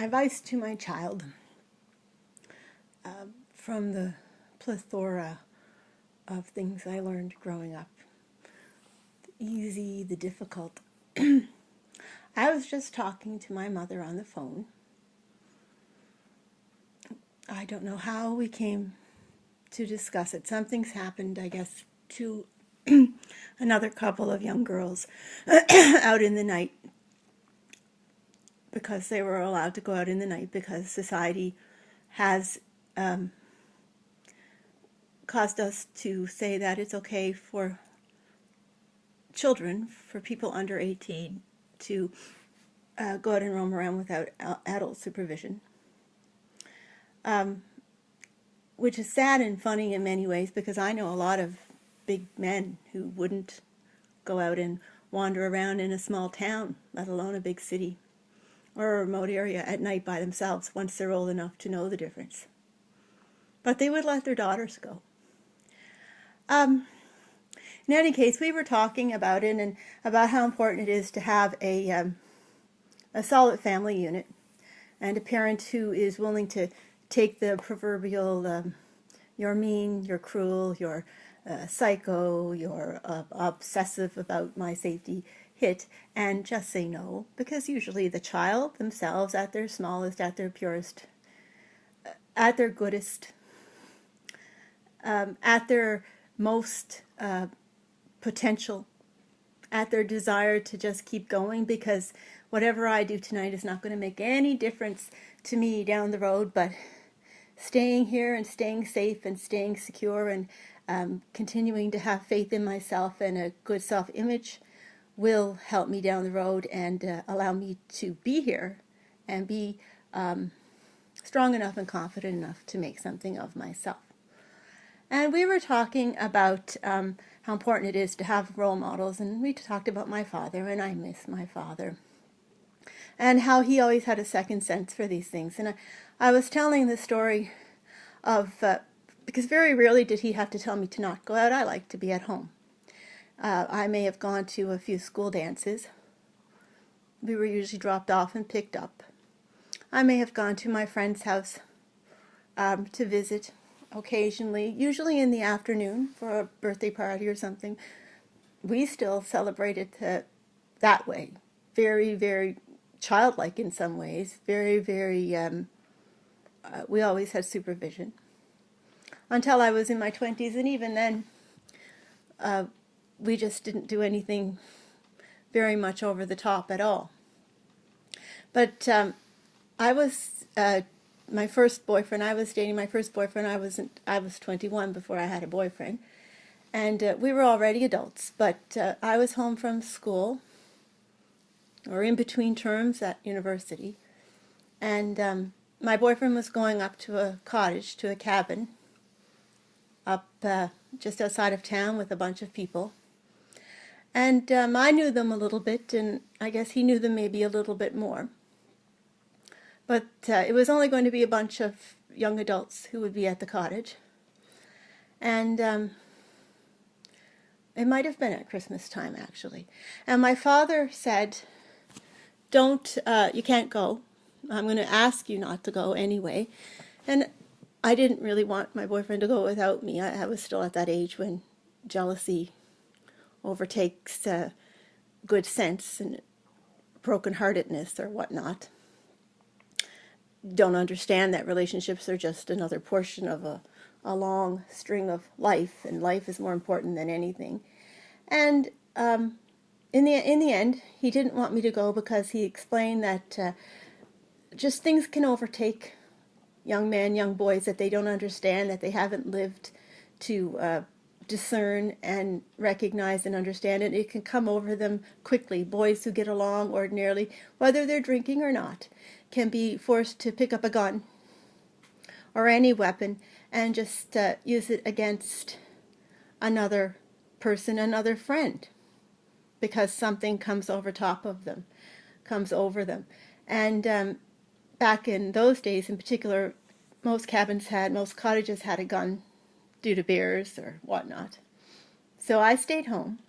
advice to my child from the plethora of things I learned growing up. The easy, the difficult. I was just talking to my mother on the phone. I don't know how we came to discuss it. Something's happened, I guess, to another couple of young girls out in the night, because they were allowed to go out in the night because society has caused us to say that it's okay for children, for people under 18, to go out and roam around without adult supervision. Which is sad and funny in many ways, because I know a lot of big men who wouldn't go out and wander around in a small town, let alone a big city or a remote area at night by themselves once they're old enough to know the difference. But they would let their daughters go. In any case, we were talking about it and about how important it is to have a solid family unit and a parent who is willing to take the proverbial you're mean, you're cruel, you're psycho, you're obsessive about my safety hit, and just say no, because usually the child themselves, at their smallest, at their purest, at their goodest, at their most potential, at their desire to just keep going, because whatever I do tonight is not going to make any difference to me down the road, but staying here and staying safe and staying secure and continuing to have faith in myself and a good self-image will help me down the road and allow me to be here and be strong enough and confident enough to make something of myself. And we were talking about how important it is to have role models, and we talked about my father, and I miss my father, and how he always had a second sense for these things. And I was telling the story of, because very rarely did he have to tell me to not go out. I like to be at home. I may have gone to a few school dances. We were usually dropped off and picked up. I may have gone to my friend's house to visit occasionally, usually in the afternoon for a birthday party or something. We still celebrated that way. Very, very childlike in some ways. Very, very, we always had supervision. Until I was in my 20s, and even then, we just didn't do anything very much over the top at all. But I was my first boyfriend. I was dating my first boyfriend. I was 21 before I had a boyfriend, and we were already adults. But I was home from school, or in between terms at university, and my boyfriend was going up to a cottage, to a cabin, up just outside of town with a bunch of people. And I knew them a little bit, and I guess he knew them maybe a little bit more. But it was only going to be a bunch of young adults who would be at the cottage. And it might have been at Christmas time, actually. And my father said, you can't go. I'm going to ask you not to go anyway. And I didn't really want my boyfriend to go without me. I was still at that age when jealousy overtakes good sense and brokenheartedness or whatnot. Don't understand that relationships are just another portion of a long string of life, and life is more important than anything. And in the end, he didn't want me to go because he explained that just things can overtake young men, young boys that they don't understand, that they haven't lived to discern and recognize and understand it. It can come over them quickly. Boys who get along ordinarily, whether they're drinking or not, can be forced to pick up a gun or any weapon and just use it against another person, another friend, because something comes over top of them, comes over them. And back in those days in particular, most cottages had a gun due to bears or whatnot. So I stayed home.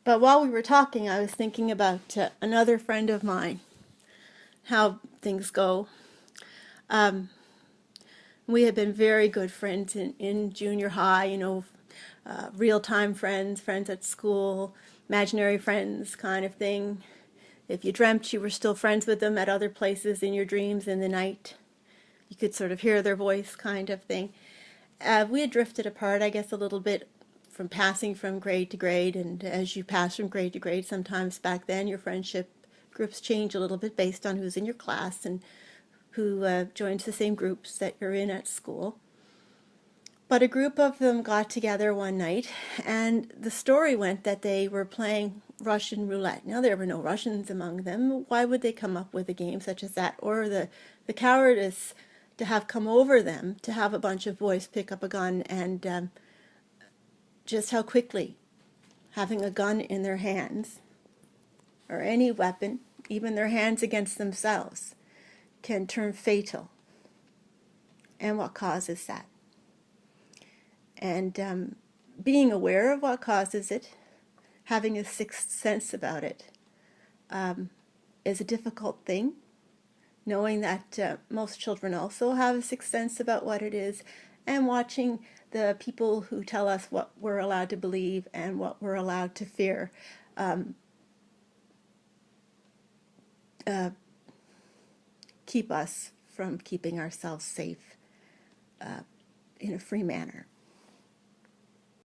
But while we were talking, I was thinking about another friend of mine how things go. We had been very good friends in junior high, you know, real-time friends, friends at school, imaginary friends kind of thing. If you dreamt you were still friends with them at other places in your dreams in the night, you could sort of hear their voice kind of thing. We had drifted apart, I guess, a little bit from passing from grade to grade, and as you pass from grade to grade, sometimes back then your friendship groups change a little bit based on who's in your class and who joins the same groups that you're in at school. But a group of them got together one night, and the story went that they were playing Russian roulette. Now, there were no Russians among them. Why would they come up with a game such as that? Or the cowardice to have come over them to have a bunch of boys pick up a gun, and just how quickly having a gun in their hands, or any weapon, even their hands against themselves, can turn fatal, and what causes that. And being aware of what causes it, having a sixth sense about it, is a difficult thing. Knowing that most children also have a sixth sense about what it is, and watching the people who tell us what we're allowed to believe and what we're allowed to fear keep us from keeping ourselves safe in a free manner.